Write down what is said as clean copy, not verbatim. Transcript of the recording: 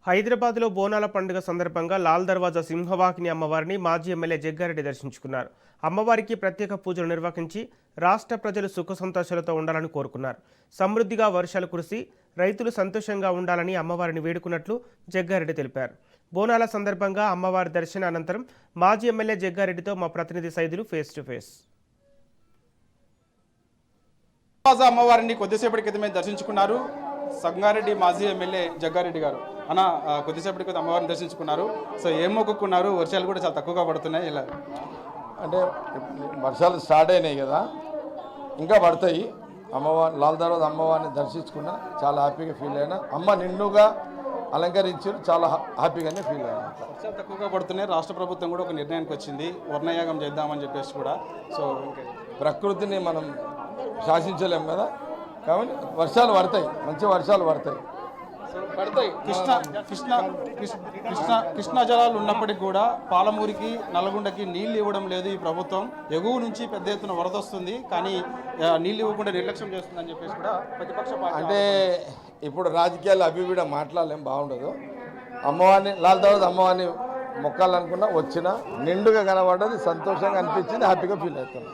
హైదరాబాద్లో బోనాల పండుగ సందర్భంగా లాల్ దర్వాజా సింహవాహిని అమ్మవారిని మాజీ ఎమ్మెల్యే జగ్గారెడ్డి దర్శించుకున్నారు. అమ్మవారికి ప్రత్యేక పూజలు నిర్వహించి రాష్ట్ర ప్రజలు సుఖ సంతోషాలతో ఉండాలని కోరుకున్నారు. సమృద్ధిగా వర్షాలు కురిసి రైతులు సంతోషంగా ఉండాలని అమ్మవారిని వేడుకున్నట్లు జగ్గారెడ్డి తెలిపారు. బోనాల సందర్భంగా అమ్మవారి దర్శన అనంతరం మాజీ ఎమ్మెల్యే జగ్గారెడ్డితో మా ప్రతినిధి సైదులు ఫేస్ టు ఫేస్. అమ్మవారిని కొద్దిసేపటి క్రితమే దర్శించుకున్నారు సంగారెడ్డి మాజీ ఎమ్మెల్యే జగ్గారెడ్డి గారు. అన్న కొద్దిసేపటి క్రితం అమ్మవారిని దర్శించుకున్నారు. సో ఏం మొక్కుకున్నారు? వర్షాలు కూడా చాలా తక్కువగా పడుతున్నాయి. ఇలా అంటే వర్షాలు స్టార్ట్ అయినాయి కదా, ఇంకా పడతాయి. అమ్మవారి లాల్ దర్వాజా అమ్మవారిని దర్శించుకున్నా చాలా హ్యాపీగా ఫీల్ అయినా. అమ్మ నిండుగా అలంకరించారు, చాలా హ్యాపీగానే ఫీల్ అయినా. వర్షాలు తక్కువగా పడుతున్నాయి. రాష్ట్ర ప్రభుత్వం కూడా ఒక నిర్ణయానికి వచ్చింది, వర్ణయాగం చేద్దామని చెప్పేసి కూడా. సో ప్రకృతిని మనం శాసించలేం కదా, కాబట్టి వర్షాలు పడతాయి, మంచి వర్షాలు పడతాయి. కృష్ణా జలాలు ఉన్నప్పటికీ కూడా పాలమూరికి నల్గొండకి నీళ్లు ఇవ్వడం లేదు ఈ ప్రభుత్వం. ఎగువ నుంచి పెద్ద ఎత్తున వరద వస్తుంది, కానీ నీళ్లు ఇవ్వకుండా నిర్లక్ష్యం చేస్తుందని చెప్పేసి కూడా ప్రతిపక్ష పార్టీ. అంటే ఇప్పుడు రాజకీయాలు అవి కూడా మాట్లాడలేం, బాగుండదు. అమ్మవారిని లాల్ దర్వాజా అమ్మవారిని మొక్కాలనుకున్నా వచ్చినా నిండుగా కనబడ్డది, సంతోషంగా అనిపించింది, హ్యాపీగా ఫీల్ అవుతున్నాం.